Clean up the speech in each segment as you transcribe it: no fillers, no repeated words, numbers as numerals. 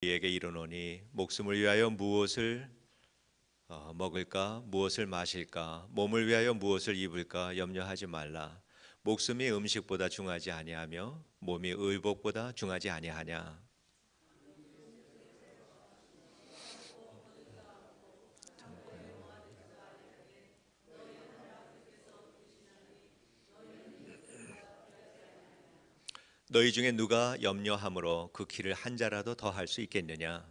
너희에게 이르노니 목숨을 위하여 무엇을 먹을까 무엇을 마실까 몸을 위하여 무엇을 입을까 염려하지 말라. 목숨이 음식보다 중하지 아니하며 몸이 의복보다 중하지 아니하냐. 너희 중에 누가 염려함으로 그 키를 한 자라도 더 할 수 있겠느냐.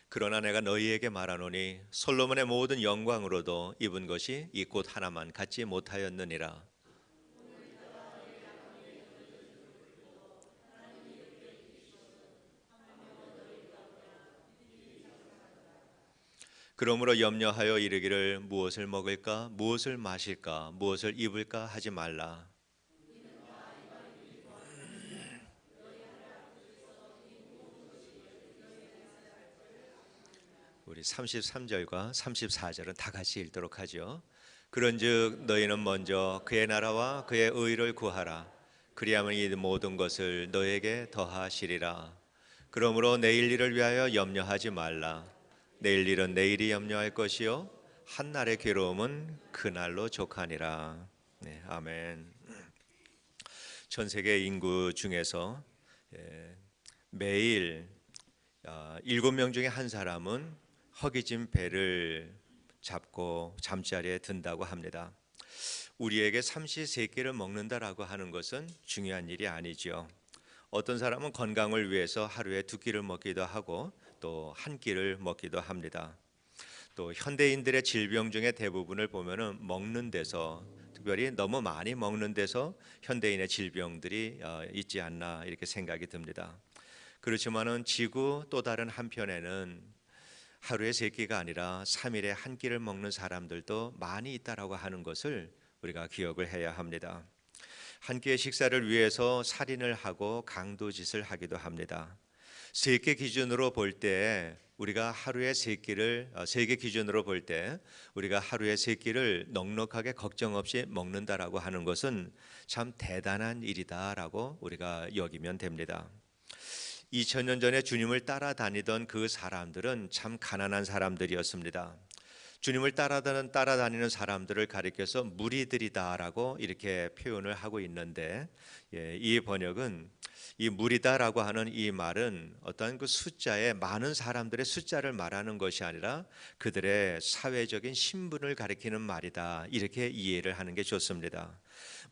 그러나 내가 너희에게 말하노니 솔로몬의 모든 영광으로도 입은 것이 이 꽃 하나만 갖지 못하였느니라. 그러므로 염려하여 이르기를 무엇을 먹을까 무엇을 마실까 무엇을 입을까 하지 말라. 우리 33절과 34절은 다 같이 읽도록 하죠. 그런즉 너희는 먼저 그의 나라와 그의 의를 구하라. 그리하면 이 모든 것을 너에게 더하시리라. 그러므로 내일 일을 위하여 염려하지 말라. 내일 일은 내일이 염려할 것이요 한날의 괴로움은 그날로 족하니라. 네, 아멘. 전 세계 인구 중에서 매일 7명 중에 한 사람은 허기진 배를 잡고 잠자리에 든다고 합니다. 우리에게 삼시세끼를 먹는다라고 하는 것은 중요한 일이 아니죠. 어떤 사람은 건강을 위해서 하루에 2끼를 먹기도 하고 또 1끼를 먹기도 합니다. 또 현대인들의 질병 중에 대부분을 보면은 먹는 데서, 특별히 너무 많이 먹는 데서 현대인의 질병들이 있지 않나 이렇게 생각이 듭니다. 그렇지만은 지구 또 다른 한편에는 하루에 3끼가 아니라 3일에 1끼를 먹는 사람들도 많이 있다라고 하는 것을 우리가 기억을 해야 합니다. 한 끼의 식사를 위해서 살인을 하고 강도짓을 하기도 합니다. 세계 기준으로 볼 때 우리가 하루에 3끼를 세계 기준으로 볼 때 우리가 하루에 3끼를 넉넉하게 걱정 없이 먹는다라고 하는 것은 참 대단한 일이다라고 우리가 여기면 됩니다. 2000년 전에 주님을 따라다니던 그 사람들은 참 가난한 사람들이었습니다. 주님을 따라다니는 사람들을 가리켜서 무리들이다라고 이렇게 표현을 하고 있는데, 이 번역은 이 무리다라고 하는 이 말은 어떤 그 숫자에 많은 사람들의 숫자를 말하는 것이 아니라 그들의 사회적인 신분을 가리키는 말이다, 이렇게 이해를 하는 게 좋습니다.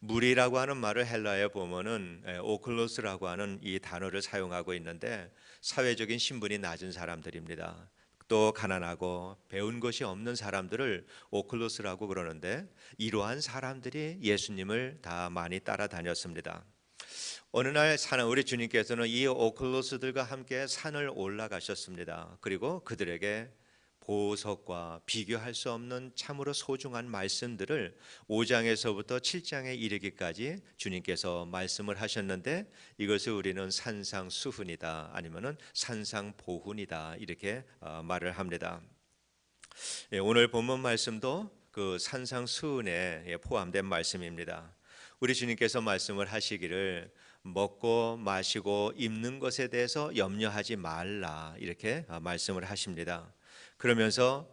무리라고 하는 말을 헬라어에 보면은 오클로스라고 하는 이 단어를 사용하고 있는데, 사회적인 신분이 낮은 사람들입니다. 또 가난하고 배운 것이 없는 사람들을 오클로스라고 그러는데, 이러한 사람들이 예수님을 다 많이 따라다녔습니다. 어느 날 우리 주님께서는 이 오클로스들과 함께 산을 올라가셨습니다. 그리고 그들에게 보석과 비교할 수 없는 참으로 소중한 말씀들을 5장에서부터 7장에 이르기까지 주님께서 말씀을 하셨는데, 이것을 우리는 산상수훈이다, 아니면은 산상보훈이다, 이렇게 말을 합니다. 오늘 본문 말씀도 그 산상수훈에 포함된 말씀입니다. 우리 주님께서 말씀을 하시기를 먹고 마시고 입는 것에 대해서 염려하지 말라, 이렇게 말씀을 하십니다. 그러면서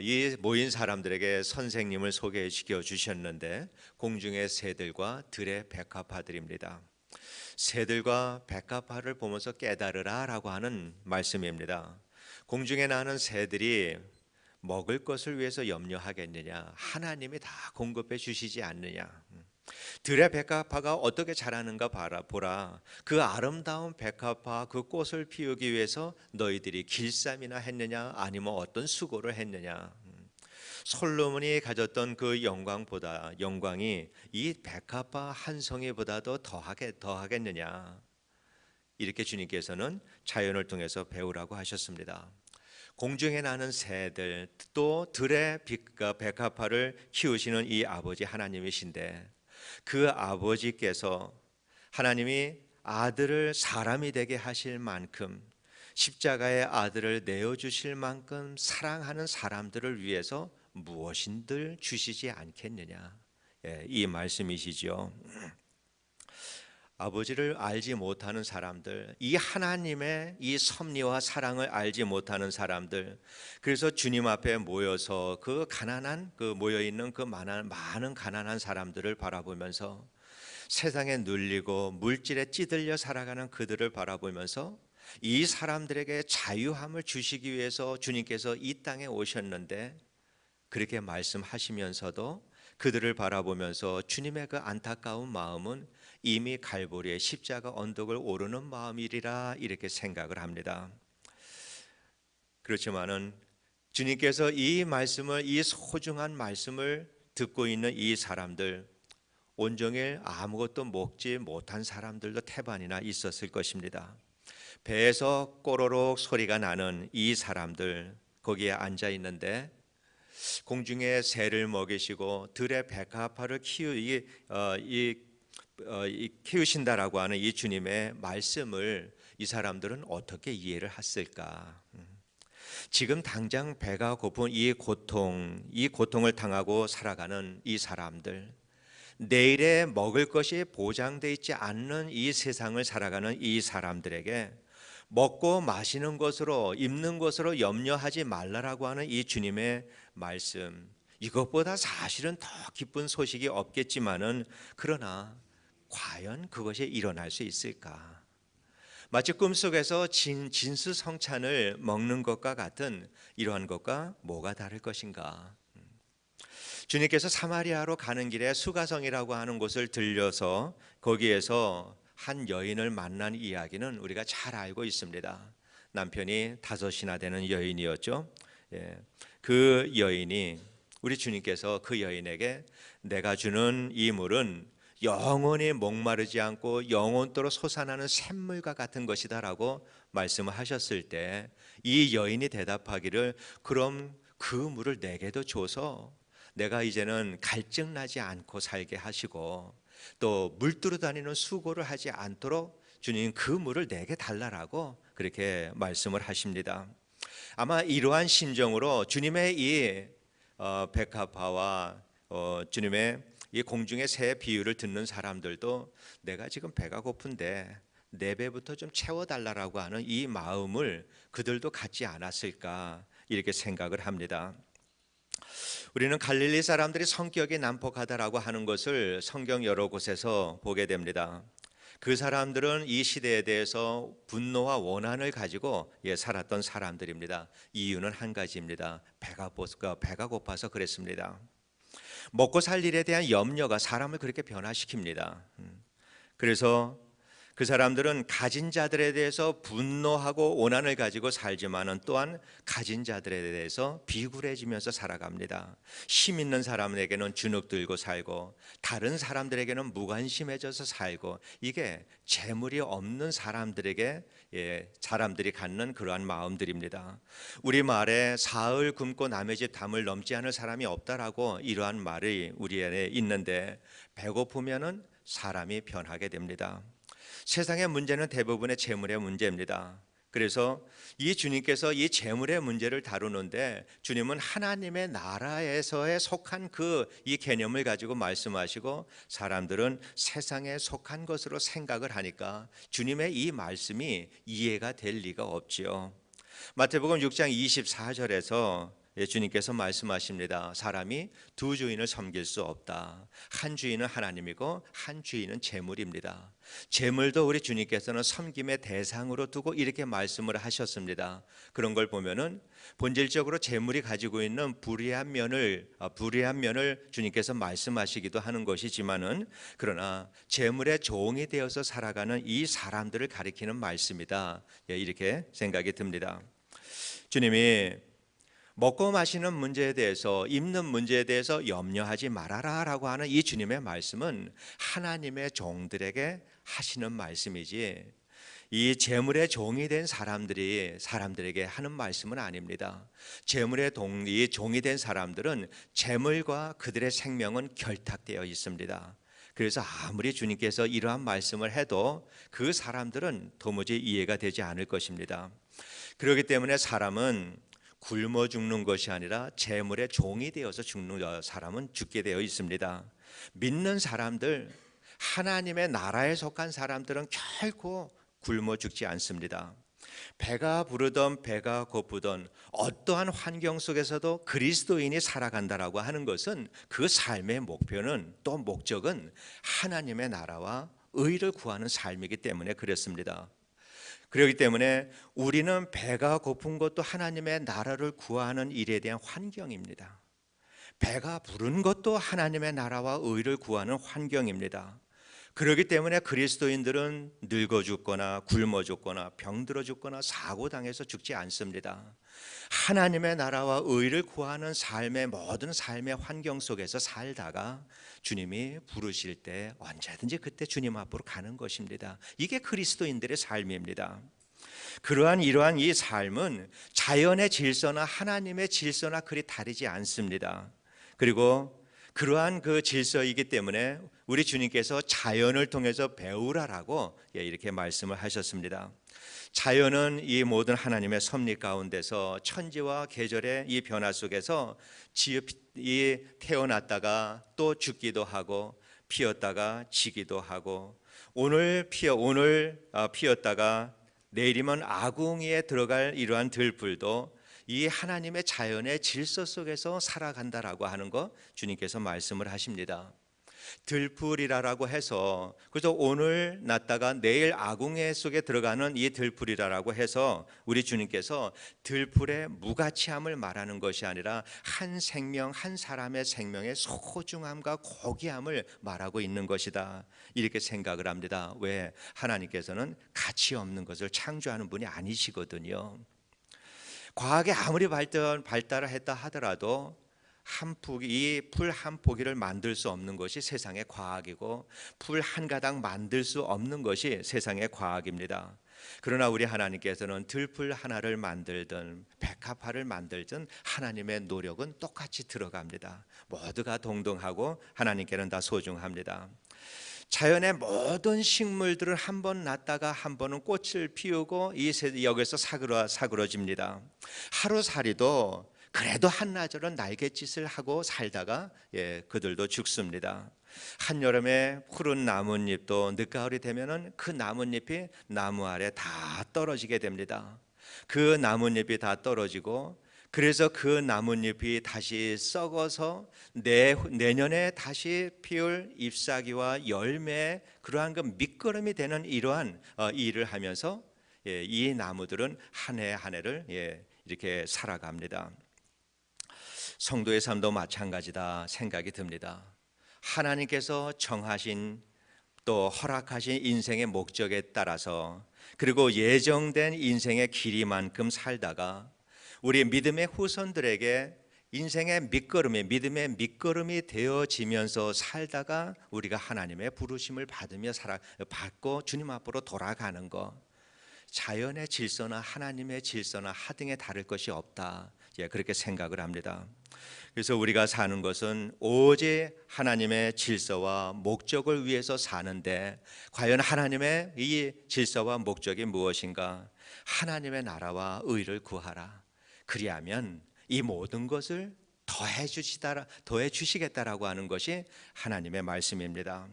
이 모인 사람들에게 선생님을 소개시켜 주셨는데, 공중의 새들과 들의 백합화들입니다. 새들과 백합화를 보면서 깨달으라 라고 하는 말씀입니다. 공중에 나는 새들이 먹을 것을 위해서 염려하겠느냐? 하나님이 다 공급해 주시지 않느냐? 들의 백합화가 어떻게 자라는가 보라. 그 아름다운 백합화 그 꽃을 피우기 위해서 너희들이 길쌈이나 했느냐, 아니면 어떤 수고를 했느냐. 솔로몬이 가졌던 그 영광이 이 백합화 한 송이보다도 더하겠느냐. 이렇게 주님께서는 자연을 통해서 배우라고 하셨습니다. 공중에 나는 새들, 또 들의 백합화를 키우시는 이 아버지 하나님이신데, 그 아버지께서 하나님이 아들을 사람이 되게 하실 만큼 십자가의 아들을 내어주실 만큼 사랑하는 사람들을 위해서 무엇인들 주시지 않겠느냐. 이 말씀이시죠. 아버지를 알지 못하는 사람들, 이 하나님의 이 섭리와 사랑을 알지 못하는 사람들, 그래서 주님 앞에 모여서 그 가난한, 그 모여 있는 그 많은 가난한 사람들을 바라보면서 세상에 눌리고 물질에 찌들려 살아가는 그들을 바라보면서 이 사람들에게 자유함을 주시기 위해서 주님께서 이 땅에 오셨는데, 그렇게 말씀하시면서도 그들을 바라보면서 주님의 그 안타까운 마음은 이미 갈보리의 십자가 언덕을 오르는 마음이리라, 이렇게 생각을 합니다. 그렇지만은 주님께서 이 말씀을, 이 소중한 말씀을 듣고 있는 이 사람들, 온종일 아무것도 먹지 못한 사람들도 태반이나 있었을 것입니다. 배에서 꼬로록 소리가 나는 이 사람들, 거기에 앉아 있는데 공중에 새를 먹이시고 들의 백합화를 키우신다라고 하는 이 주님의 말씀을 이 사람들은 어떻게 이해를 했을까? 지금 당장 배가 고픈 이 고통을 당하고 살아가는 이 사람들, 내일에 먹을 것이 보장되어 있지 않는 이 세상을 살아가는 이 사람들에게 먹고 마시는 것으로, 입는 것으로 염려하지 말라라고 하는 이 주님의 말씀, 이것보다 사실은 더 기쁜 소식이 없겠지만은, 그러나 과연 그것이 일어날 수 있을까? 마치 꿈속에서 진수성찬을 먹는 것과 같은 이러한 것과 뭐가 다를 것인가? 주님께서 사마리아로 가는 길에 수가성이라고 하는 곳을 들려서 거기에서 한 여인을 만난 이야기는 우리가 잘 알고 있습니다. 남편이 5이나 되는 여인이었죠. 그 여인이, 우리 주님께서 그 여인에게 내가 주는 이 물은 영원히 목마르지 않고 영원토록 솟아나는 샘물과 같은 것이다 라고 말씀을 하셨을 때, 이 여인이 대답하기를 그럼 그 물을 내게도 줘서 내가 이제는 갈증 나지 않고 살게 하시고 또 물두루 다니는 수고를 하지 않도록 주님 그 물을 내게 달라라고 그렇게 말씀을 하십니다. 아마 이러한 심정으로 주님의 이 백합화와 주님의 이 공중의 새 비유를 듣는 사람들도 내가 지금 배가 고픈데 내 배부터 좀 채워달라라고 하는 이 마음을 그들도 갖지 않았을까, 이렇게 생각을 합니다. 우리는 갈릴리 사람들이 성격이 난폭하다라고 하는 것을 성경 여러 곳에서 보게 됩니다. 그 사람들은 이 시대에 대해서 분노와 원한을 가지고 살았던 사람들입니다. 이유는 한 가지입니다. 배가 고파서 그랬습니다. 먹고 살 일에 대한 염려가 사람을 그렇게 변화시킵니다. 그래서 그 사람들은 가진 자들에 대해서 분노하고 원한을 가지고 살지만은 또한 가진 자들에 대해서 비굴해지면서 살아갑니다. 힘 있는 사람에게는 주눅 들고 살고 다른 사람들에게는 무관심해져서 살고, 이게 재물이 없는 사람들에게 사람들이 갖는 그러한 마음들입니다. 우리 말에 사흘 굶고 남의 집 담을 넘지 않을 사람이 없다라고 이러한 말이 우리 안에 있는데, 배고프면은 사람이 변하게 됩니다. 세상의 문제는 대부분의 재물의 문제입니다. 그래서 이 주님께서 이 재물의 문제를 다루는데 주님은 하나님의 나라에서에 속한 이 개념을 가지고 말씀하시고, 사람들은 세상에 속한 것으로 생각을 하니까 주님의 이 말씀이 이해가 될 리가 없지요. 마태복음 6장 24절에서 주님께서 말씀하십니다. 사람이 두 주인을 섬길 수 없다. 한 주인은 하나님이고 한 주인은 재물입니다. 재물도 우리 주님께서는 섬김의 대상으로 두고 이렇게 말씀을 하셨습니다. 그런 걸 보면은 본질적으로 재물이 가지고 있는 불의한 면을 주님께서 말씀하시기도 하는 것이지만은, 그러나 재물의 종이 되어서 살아가는 이 사람들을 가리키는 말씀이다, 이렇게 생각이 듭니다. 주님이 먹고 마시는 문제에 대해서, 입는 문제에 대해서 염려하지 말아라 라고 하는 이 주님의 말씀은 하나님의 종들에게 하시는 말씀이지, 이 재물의 종이 된 사람들에게 하는 말씀은 아닙니다. 재물의 종이 된 사람들은 재물과 그들의 생명은 결탁되어 있습니다. 그래서 아무리 주님께서 이러한 말씀을 해도 그 사람들은 도무지 이해가 되지 않을 것입니다. 그렇기 때문에 사람은 굶어 죽는 것이 아니라 재물의 종이 되어서 죽는 사람은 죽게 되어 있습니다. 믿는 사람들, 하나님의 나라에 속한 사람들은 결코 굶어 죽지 않습니다. 배가 부르던 배가 고프던 어떠한 환경 속에서도 그리스도인이 살아간다라고 하는 것은 그 삶의 목표는 또 목적은 하나님의 나라와 의를 구하는 삶이기 때문에 그렇습니다. 그렇기 때문에 우리는 배가 고픈 것도 하나님의 나라를 구하는 일에 대한 환경입니다. 배가 부른 것도 하나님의 나라와 의를 구하는 환경입니다. 그렇기 때문에 그리스도인들은 늙어 죽거나 굶어 죽거나 병들어 죽거나 사고당해서 죽지 않습니다. 하나님의 나라와 의를 구하는 삶의 모든 삶의 환경 속에서 살다가 주님이 부르실 때 언제든지 그때 주님 앞으로 가는 것입니다. 이게 그리스도인들의 삶입니다. 이러한 이 삶은 자연의 질서나 하나님의 질서나 그리 다르지 않습니다. 그리고 그러한 그 질서이기 때문에 우리 주님께서 자연을 통해서 배우라라고 이렇게 말씀을 하셨습니다. 자연은 이 모든 하나님의 섭리 가운데서 천지와 계절의 이 변화 속에서 태어났다가 또 죽기도 하고 피었다가 지기도 하고 오늘 피었다가 내일이면 아궁이에 들어갈 이러한 들풀도 이 하나님의 자연의 질서 속에서 살아간다라고 하는 거 주님께서 말씀을 하십니다. 들풀이라고 해서 그래서 오늘 났다가 내일 아궁이 속에 들어가는 이 들풀이라고 해서 우리 주님께서 들풀의 무가치함을 말하는 것이 아니라 한 생명 한 사람의 생명의 소중함과 고귀함을 말하고 있는 것이다 이렇게 생각을 합니다. 왜? 하나님께서는 가치 없는 것을 창조하는 분이 아니시거든요. 과학이 아무리 발달을 했다 하더라도 이 풀 한 포기를 만들 수 없는 것이 세상의 과학이고 풀 한 가닥 만들 수 없는 것이 세상의 과학입니다. 그러나 우리 하나님께서는 들풀 하나를 만들든 백합화를 만들든 하나님의 노력은 똑같이 들어갑니다. 모두가 동등하고 하나님께는 다 소중합니다. 자연의 모든 식물들은 한 번 났다가 한 번은 꽃을 피우고 여기서 사그러집니다. 하루살이도 그래도 한나절은 날갯짓을 하고 살다가 그들도 죽습니다. 한여름에 푸른 나뭇잎도 늦가을이 되면은 그 나뭇잎이 나무 아래 다 떨어지게 됩니다. 그 나뭇잎이 다 떨어지고 그래서 그 나뭇잎이 다시 썩어서 내년에 다시 피울 잎사귀와 열매 그러한 그 밑거름이 되는 이러한 일을 하면서 이 나무들은 한 해 한 해를 이렇게 살아갑니다. 성도의 삶도 마찬가지다 생각이 듭니다. 하나님께서 정하신 또 허락하신 인생의 목적에 따라서 그리고 예정된 인생의 길이만큼 살다가 우리 믿음의 후손들에게 인생의 믿음의 밑거름이 되어지면서 살다가 우리가 하나님의 부르심을 받고 주님 앞으로 돌아가는 것, 자연의 질서나 하나님의 질서나 하등에 다를 것이 없다. 그렇게 생각을 합니다. 그래서 우리가 사는 것은 오직 하나님의 질서와 목적을 위해서 사는데 과연 하나님의 이 질서와 목적이 무엇인가? 하나님의 나라와 의를 구하라. 그리하면 이 모든 것을 더해 주시겠다라고 하는 것이 하나님의 말씀입니다.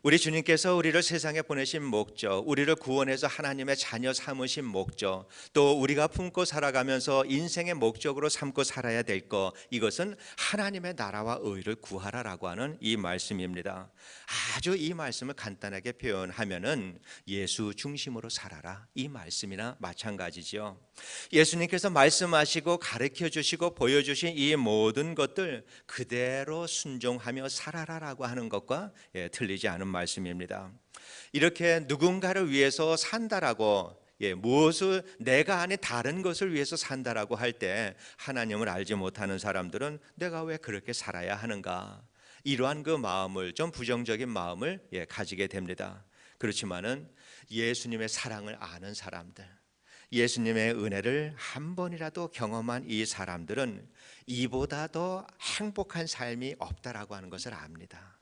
우리 주님께서 우리를 세상에 보내신 목적, 우리를 구원해서 하나님의 자녀 삼으신 목적, 또 우리가 품고 살아가면서 인생의 목적으로 삼고 살아야 될 것, 이것은 하나님의 나라와 의를 구하라라고 하는 이 말씀입니다. 아주 이 말씀을 간단하게 표현하면은 예수 중심으로 살아라, 이 말씀이나 마찬가지죠. 예수님께서 말씀하시고 가르쳐 주시고 보여주신 이 모든 것들 그대로 순종하며 살아라라고 하는 것과 틀리지 않은 말씀입니다. 이렇게 누군가를 위해서 산다라고 무엇을 내가 아닌 다른 것을 위해서 산다라고 할 때 하나님을 알지 못하는 사람들은 내가 왜 그렇게 살아야 하는가, 이러한 그 마음을, 좀 부정적인 마음을 가지게 됩니다. 그렇지만은 예수님의 사랑을 아는 사람들, 예수님의 은혜를 한 번이라도 경험한 이 사람들은 이보다 더 행복한 삶이 없다라고 하는 것을 압니다.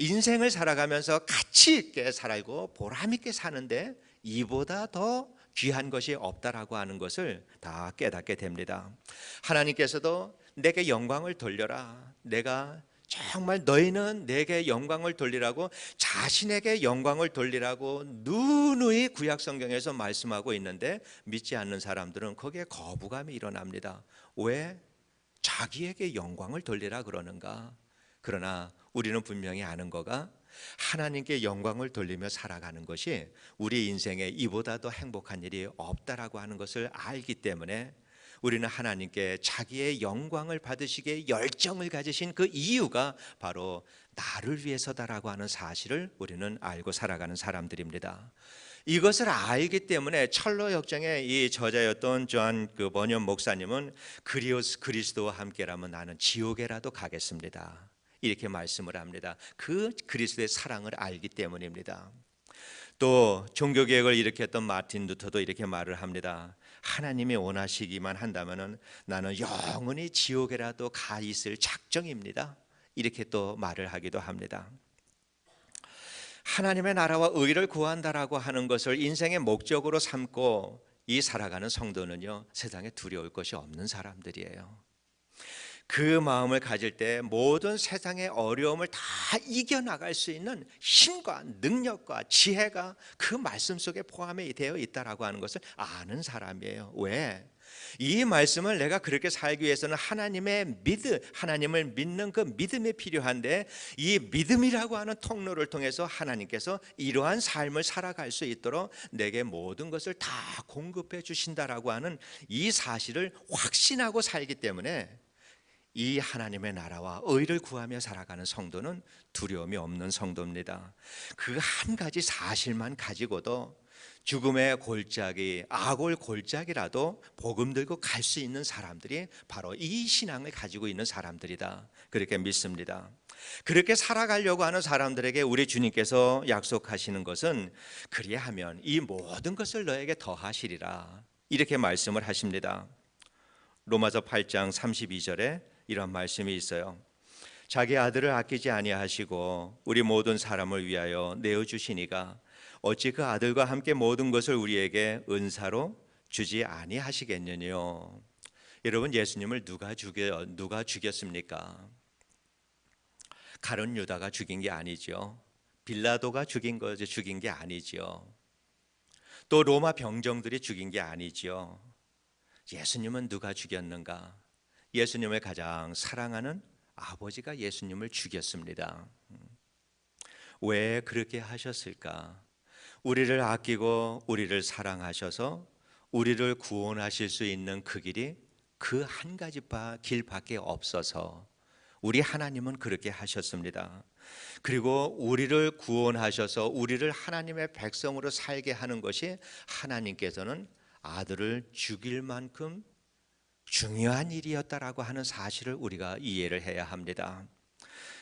인생을 살아가면서 가치 있게 살고 보람 있게 사는데 이보다 더 귀한 것이 없다라고 하는 것을 다 깨닫게 됩니다. 하나님께서도 내게 영광을 돌려라, 내가 정말 너희는 내게 영광을 돌리라고, 자신에게 영광을 돌리라고 누누이 구약 성경에서 말씀하고 있는데 믿지 않는 사람들은 거기에 거부감이 일어납니다. 왜 자기에게 영광을 돌리라 그러는가? 그러나 우리는 분명히 아는 거가, 하나님께 영광을 돌리며 살아가는 것이 우리 인생에 이보다 더 행복한 일이 없다라고 하는 것을 알기 때문에 우리는 하나님께 자기의 영광을 받으시기에 열정을 가지신 그 이유가 바로 나를 위해서다라고 하는 사실을 우리는 알고 살아가는 사람들입니다. 이것을 알기 때문에 철로 역정의 이 저자였던 존 버년 목사님은 그리스도와 함께라면 나는 지옥에라도 가겠습니다, 이렇게 말씀을 합니다. 그 그리스도의 사랑을 알기 때문입니다. 또 종교개혁을 일으켰던 마틴 루터도 이렇게 말을 합니다. 하나님이 원하시기만 한다면 나는 영원히 지옥에라도 가 있을 작정입니다, 이렇게 또 말을 하기도 합니다. 하나님의 나라와 의를 구한다라고 하는 것을 인생의 목적으로 삼고 이 살아가는 성도는요, 세상에 두려울 것이 없는 사람들이에요. 그 마음을 가질 때 모든 세상의 어려움을 다 이겨나갈 수 있는 힘과 능력과 지혜가 그 말씀 속에 포함이 되어 있다라고 하는 것을 아는 사람이에요. 왜? 이 말씀을 내가 그렇게 살기 위해서는 하나님을 믿는 그 믿음이 필요한데, 이 믿음이라고 하는 통로를 통해서 하나님께서 이러한 삶을 살아갈 수 있도록 내게 모든 것을 다 공급해 주신다라고 하는 이 사실을 확신하고 살기 때문에 이 하나님의 나라와 의를 구하며 살아가는 성도는 두려움이 없는 성도입니다. 그 한 가지 사실만 가지고도 죽음의 골짜기, 악올 골짜기라도 복음 들고 갈 수 있는 사람들이 바로 이 신앙을 가지고 있는 사람들이다, 그렇게 믿습니다. 그렇게 살아가려고 하는 사람들에게 우리 주님께서 약속하시는 것은, 그리하면 이 모든 것을 너에게 더하시리라, 이렇게 말씀을 하십니다. 로마서 8장 32절에 이런 말씀이 있어요. 자기 아들을 아끼지 아니하시고 우리 모든 사람을 위하여 내어주시니가 어찌 그 아들과 함께 모든 것을 우리에게 은사로 주지 아니하시겠느뇨. 여러분, 예수님을 누가 죽였습니까? 가룟 유다가 죽인 게 아니죠. 빌라도가 죽인 게 아니죠. 또 로마 병정들이 죽인 게 아니죠. 예수님은 누가 죽였는가? 예수님을 가장 사랑하는 아버지가 예수님을 죽였습니다. 왜 그렇게 하셨을까? 우리를 아끼고 우리를 사랑하셔서 우리를 구원하실 수 있는 그 길이 그 한 가지 길밖에 없어서 우리 하나님은 그렇게 하셨습니다. 그리고 우리를 구원하셔서 우리를 하나님의 백성으로 살게 하는 것이, 하나님께서는 아들을 죽일 만큼 중요한 일이었다라고 하는 사실을 우리가 이해를 해야 합니다.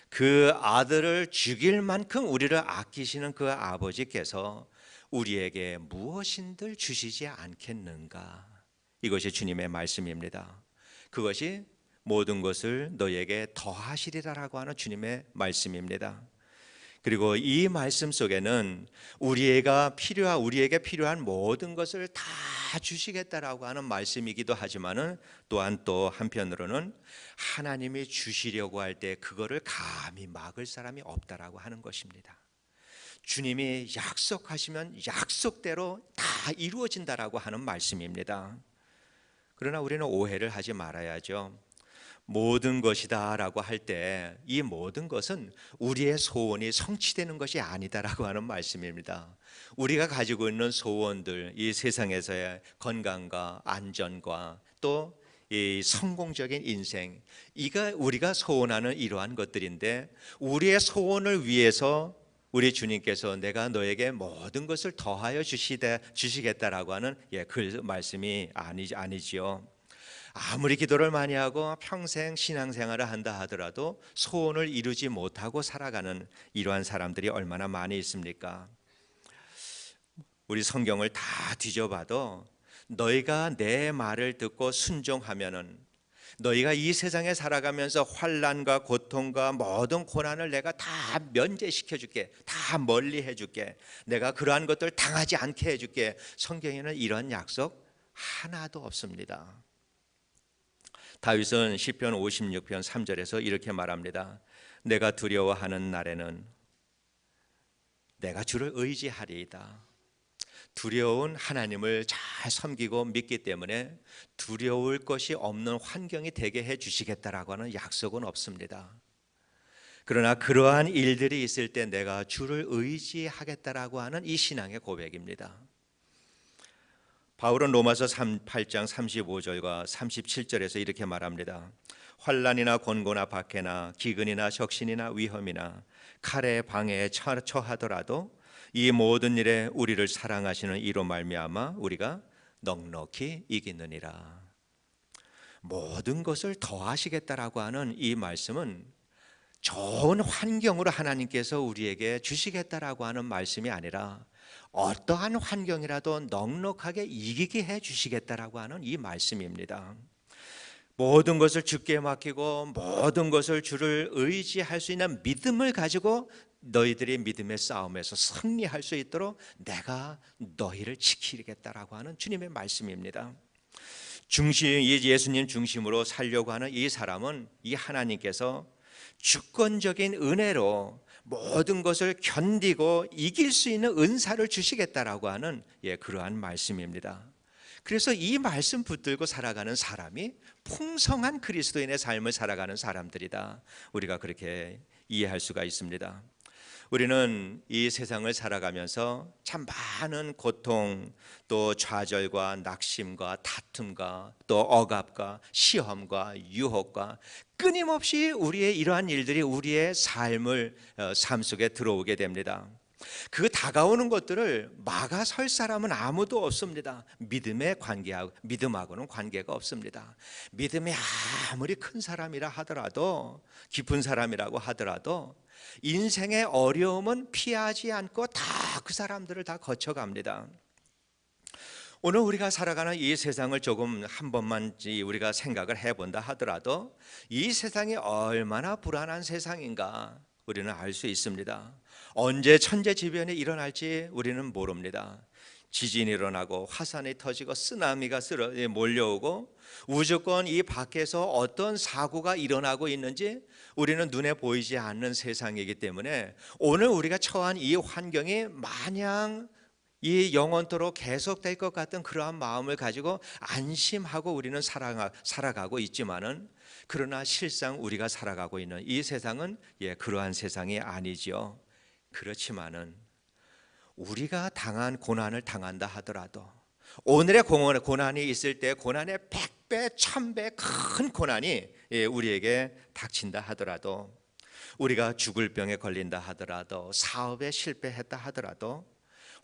그 아들을 죽일 만큼 우리를 아끼시는 그 아버지께서 우리에게 무엇인들 주시지 않겠는가? 이것이 주님의 말씀입니다. 그것이 모든 것을 너에게 더하시리라라고 하는 주님의 말씀입니다. 그리고 이 말씀 속에는 우리에게 필요한 모든 것을 다 주시겠다라고 하는 말씀이기도 하지만은, 또한 또 한편으로는 하나님이 주시려고 할 때 그거를 감히 막을 사람이 없다라고 하는 것입니다. 주님이 약속하시면 약속대로 다 이루어진다라고 하는 말씀입니다. 그러나 우리는 오해를 하지 말아야죠. 모든 것이다 라고 할 때 이 모든 것은 우리의 소원이 성취되는 것이 아니다라고 하는 말씀입니다. 우리가 가지고 있는 소원들, 이 세상에서의 건강과 안전과 또 이 성공적인 인생, 이가 우리가 소원하는 이러한 것들인데, 우리의 소원을 위해서 우리 주님께서 내가 너에게 모든 것을 더하여 주시겠다라고 하는 그 말씀이 아니지요. 아무리 기도를 많이 하고 평생 신앙생활을 한다 하더라도 소원을 이루지 못하고 살아가는 이러한 사람들이 얼마나 많이 있습니까? 우리 성경을 다 뒤져봐도 너희가 내 말을 듣고 순종하면은, 너희가 이 세상에 살아가면서 환난과 고통과 모든 고난을 내가 다 면제시켜 줄게. 다 멀리 해 줄게. 내가 그러한 것들 당하지 않게 해 줄게. 성경에는 이런 약속 하나도 없습니다. 다윗은 시편 56편 3절에서 이렇게 말합니다. 내가 두려워하는 날에는 내가 주를 의지하리이다. 두려운 하나님을 잘 섬기고 믿기 때문에 두려울 것이 없는 환경이 되게 해 주시겠다라고 하는 약속은 없습니다. 그러나 그러한 일들이 있을 때 내가 주를 의지하겠다라고 하는 이 신앙의 고백입니다. 바울은 로마서 8장 35절과 37절에서 이렇게 말합니다. 환난이나 곤고나 박해나 기근이나 적신이나 위험이나 칼의 방해에 처하더라도 이 모든 일에 우리를 사랑하시는 이로 말미암아 우리가 넉넉히 이기느니라. 모든 것을 더하시겠다라고 하는 이 말씀은 좋은 환경으로 하나님께서 우리에게 주시겠다라고 하는 말씀이 아니라 어떠한 환경이라도 넉넉하게 이기게 해 주시겠다라고 하는 이 말씀입니다. 모든 것을 주께 맡기고 모든 것을 주를 의지할 수 있는 믿음을 가지고 너희들이 믿음의 싸움에서 승리할 수 있도록 내가 너희를 지키겠다라고 하는 주님의 말씀입니다. 예수님 중심으로 살려고 하는 이 사람은 이 하나님께서 주권적인 은혜로 모든 것을 견디고 이길 수 있는 은사를 주시겠다라고 하는 그러한 말씀입니다. 그래서 이 말씀 붙들고 살아가는 사람이 풍성한 그리스도인의 삶을 살아가는 사람들이다. 우리가 그렇게 이해할 수가 있습니다. 우리는 이 세상을 살아가면서 참 많은 고통, 또 좌절과 낙심과 다툼과 또 억압과 시험과 유혹과 끊임없이 우리의 이러한 일들이 우리의 삶 속에 들어오게 됩니다. 그 다가오는 것들을 막아설 사람은 아무도 없습니다. 믿음하고는 관계가 없습니다. 믿음이 아무리 큰 사람이라 하더라도, 깊은 사람이라고 하더라도 인생의 어려움은 피하지 않고 다 그 사람들을 다 거쳐갑니다. 오늘 우리가 살아가는 이 세상을 조금 한 번만 우리가 생각을 해본다 하더라도 이 세상이 얼마나 불안한 세상인가 우리는 알 수 있습니다. 언제 천재지변이 일어날지 우리는 모릅니다. 지진이 일어나고 화산이 터지고 쓰나미가 몰려오고 무조건 이 밖에서 어떤 사고가 일어나고 있는지 우리는 눈에 보이지 않는 세상이기 때문에 오늘 우리가 처한 이 환경이 마냥 이 영원토록 계속될 것 같은 그러한 마음을 가지고 안심하고 우리는 살아가고 있지만은 그러나 실상 우리가 살아가고 있는 이 세상은 그러한 세상이 아니지요. 그렇지만은 우리가 당한 고난을 당한다 하더라도 오늘의 고난이 있을 때 고난의 100배, 1000배 큰 고난이 우리에게 닥친다 하더라도 우리가 죽을 병에 걸린다 하더라도 사업에 실패했다 하더라도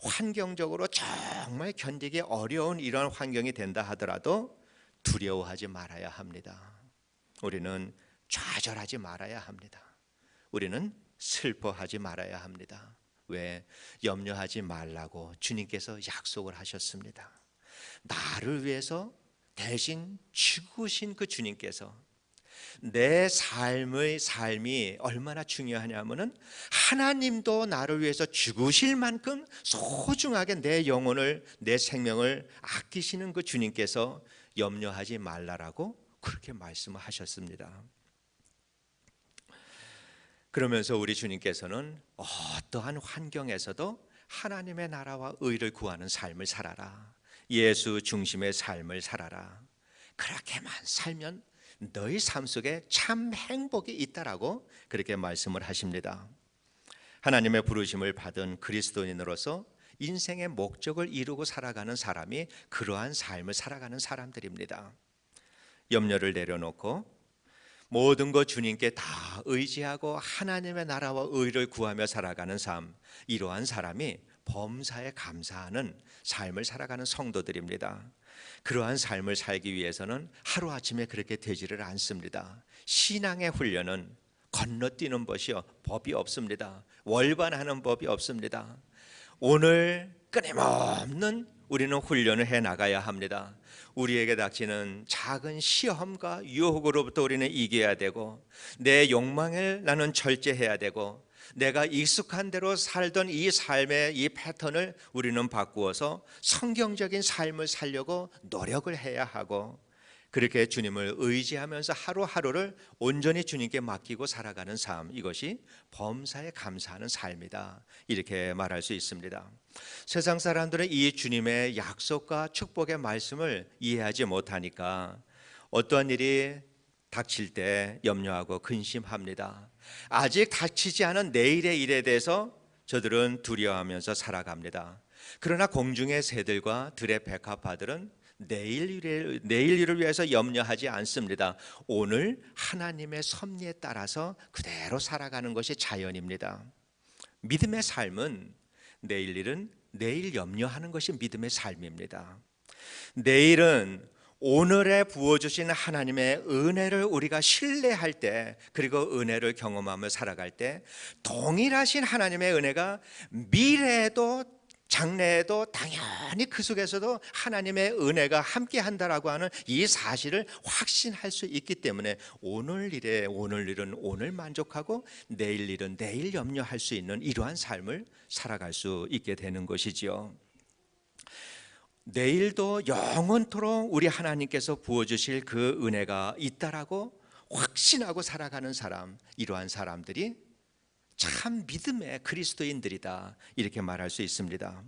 환경적으로 정말 견디기 어려운 이런 환경이 된다 하더라도 두려워하지 말아야 합니다. 우리는 좌절하지 말아야 합니다. 우리는 슬퍼하지 말아야 합니다. 왜? 염려하지 말라고 주님께서 약속을 하셨습니다. 나를 위해서 대신 죽으신 그 주님께서 내 삶이 얼마나 중요하냐면은 하나님도 나를 위해서 죽으실 만큼 소중하게 내 영혼을, 내 생명을 아끼시는 그 주님께서 염려하지 말라라고 그렇게 말씀하셨습니다. 그러면서 우리 주님께서는 어떠한 환경에서도 하나님의 나라와 의를 구하는 삶을 살아라. 예수 중심의 삶을 살아라. 그렇게만 살면 너희 삶 속에 참 행복이 있다라고 그렇게 말씀을 하십니다. 하나님의 부르심을 받은 그리스도인으로서 인생의 목적을 이루고 살아가는 사람이 그러한 삶을 살아가는 사람들입니다. 염려를 내려놓고 모든 것 주님께 다 의지하고 하나님의 나라와 의를 구하며 살아가는 삶, 이러한 사람이 범사에 감사하는 삶을 살아가는 성도들입니다. 그러한 삶을 살기 위해서는 하루아침에 그렇게 되지를 않습니다. 신앙의 훈련은 건너뛰는 법이 없습니다. 월반하는 법이 없습니다. 오늘 끊임없는 우리는 훈련을 해 나가야 합니다. 우리에게 닥치는 작은 시험과 유혹으로부터 우리는 이겨야 되고, 내 욕망을 나는 절제해야 되고, 내가 익숙한 대로 살던 이 삶의 이 패턴을 우리는 바꾸어서 성경적인 삶을 살려고 노력을 해야 하고, 그렇게 주님을 의지하면서 하루하루를 온전히 주님께 맡기고 살아가는 삶, 이것이 범사에 감사하는 삶이다, 이렇게 말할 수 있습니다. 세상 사람들은 이 주님의 약속과 축복의 말씀을 이해하지 못하니까 어떠한 일이 닥칠 때 염려하고 근심합니다. 아직 닥치지 않은 내일의 일에 대해서 저들은 두려워하면서 살아갑니다. 그러나 공중의 새들과 들의 백합화들은 내일 일을 위해서 염려하지 않습니다. 오늘 하나님의 섭리에 따라서 그대로 살아가는 것이 자연입니다. 믿음의 삶은 내일 일은 내일 염려하는 것이 믿음의 삶입니다. 내일은 오늘에 부어주신 하나님의 은혜를 우리가 신뢰할 때, 그리고 은혜를 경험하며 살아갈 때 동일하신 하나님의 은혜가 미래에도 장래에도 당연히 그 속에서도 하나님의 은혜가 함께 한다라고 하는 이 사실을 확신할 수 있기 때문에 오늘 일은 오늘 만족하고 내일 일은 내일 염려할 수 있는 이러한 삶을 살아갈 수 있게 되는 것이지요. 내일도 영원토록 우리 하나님께서 부어주실 그 은혜가 있다라고 확신하고 살아가는 사람, 이러한 사람들이 참 믿음의 그리스도인들이다, 이렇게 말할 수 있습니다.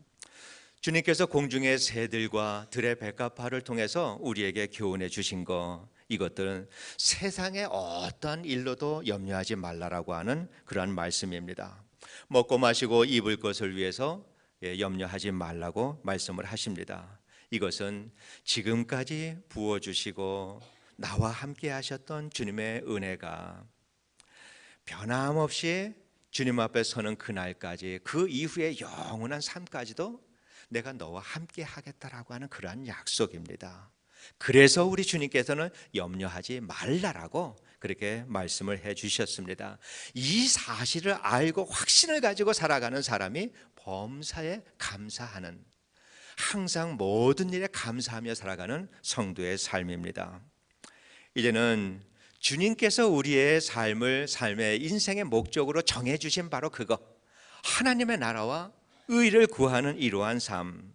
주님께서 공중의 새들과 들의 백합화를 통해서 우리에게 교훈해 주신 것, 이것들은 세상의 어떤 일로도 염려하지 말라라고 하는 그러한 말씀입니다. 먹고 마시고 입을 것을 위해서 염려하지 말라고 말씀을 하십니다. 이것은 지금까지 부어주시고 나와 함께 하셨던 주님의 은혜가 변함없이 주님 앞에 서는 그날까지, 그 이후의 영원한 삶까지도 내가 너와 함께 하겠다라고 하는 그러한 약속입니다. 그래서 우리 주님께서는 염려하지 말라라고 그렇게 말씀을 해 주셨습니다. 이 사실을 알고 확신을 가지고 살아가는 사람이 범사에 감사하는, 항상 모든 일에 감사하며 살아가는 성도의 삶입니다. 이제는 주님께서 우리의 삶의 인생의 목적으로 정해주신 바로 그거, 하나님의 나라와 의를 구하는 이러한 삶,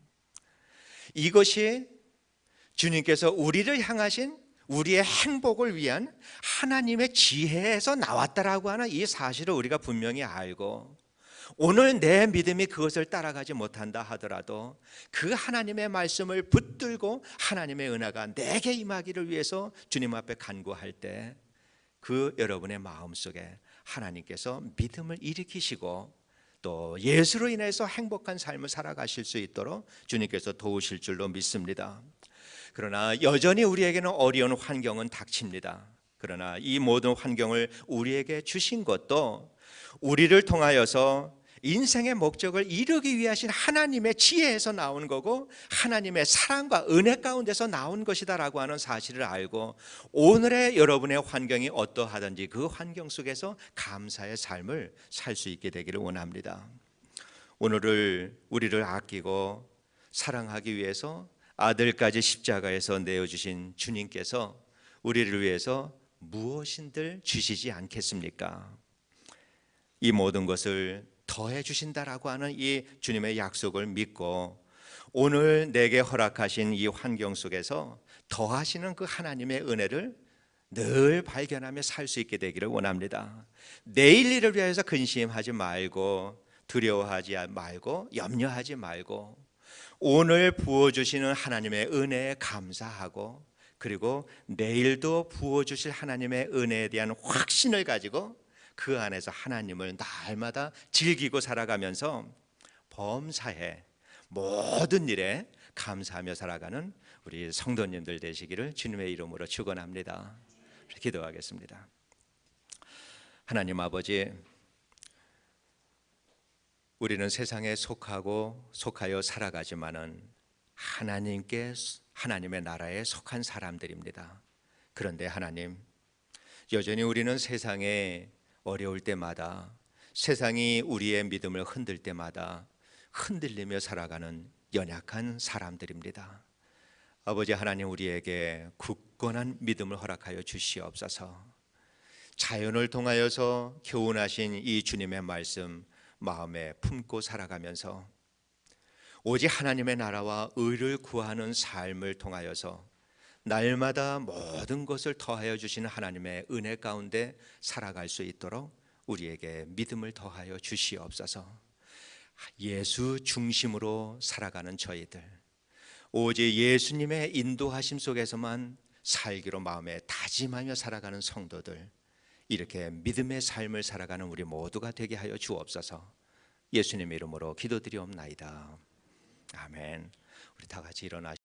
이것이 주님께서 우리를 향하신 우리의 행복을 위한 하나님의 지혜에서 나왔다라고 하는 이 사실을 우리가 분명히 알고, 오늘 내 믿음이 그것을 따라가지 못한다 하더라도 그 하나님의 말씀을 붙들고 하나님의 은혜가 내게 임하기를 위해서 주님 앞에 간구할 때, 그 여러분의 마음속에 하나님께서 믿음을 일으키시고 또 예수로 인해서 행복한 삶을 살아가실 수 있도록 주님께서 도우실 줄로 믿습니다. 그러나 여전히 우리에게는 어려운 환경은 닥칩니다. 그러나 이 모든 환경을 우리에게 주신 것도 우리를 통하여서 인생의 목적을 이루기 위하신 하나님의 지혜에서 나온 거고, 하나님의 사랑과 은혜 가운데서 나온 것이다라고 하는 사실을 알고, 오늘의 여러분의 환경이 어떠하든지 그 환경 속에서 감사의 삶을 살 수 있게 되기를 원합니다. 오늘을 우리를 아끼고 사랑하기 위해서 아들까지 십자가에서 내어주신 주님께서 우리를 위해서 무엇인들 주시지 않겠습니까? 이 모든 것을 더해 주신다라고 하는 이 주님의 약속을 믿고 오늘 내게 허락하신 이 환경 속에서 더하시는 그 하나님의 은혜를 늘 발견하며 살 수 있게 되기를 원합니다. 내일 일을 위해서 근심하지 말고 두려워하지 말고 염려하지 말고 오늘 부어주시는 하나님의 은혜에 감사하고, 그리고 내일도 부어주실 하나님의 은혜에 대한 확신을 가지고 그 안에서 하나님을 날마다 즐기고 살아가면서 범사에 모든 일에 감사하며 살아가는 우리 성도님들 되시기를 주님의 이름으로 축원합니다. 기도하겠습니다. 하나님 아버지, 우리는 세상에 속하여 살아가지만은 하나님의 나라에 속한 사람들입니다. 그런데 하나님, 여전히 우리는 세상에 어려울 때마다, 세상이 우리의 믿음을 흔들 때마다 흔들리며 살아가는 연약한 사람들입니다. 아버지 하나님, 우리에게 굳건한 믿음을 허락하여 주시옵소서. 자연을 통하여서 교훈하신 이 주님의 말씀 마음에 품고 살아가면서 오직 하나님의 나라와 의를 구하는 삶을 통하여서 날마다 모든 것을 더하여 주시는 하나님의 은혜 가운데 살아갈 수 있도록 우리에게 믿음을 더하여 주시옵소서. 예수 중심으로 살아가는 저희들, 오직 예수님의 인도하심 속에서만 살기로 마음에 다짐하며 살아가는 성도들, 이렇게 믿음의 삶을 살아가는 우리 모두가 되게 하여 주옵소서. 예수님의 이름으로 기도드리옵나이다. 아멘. 우리 다 같이 일어나시죠.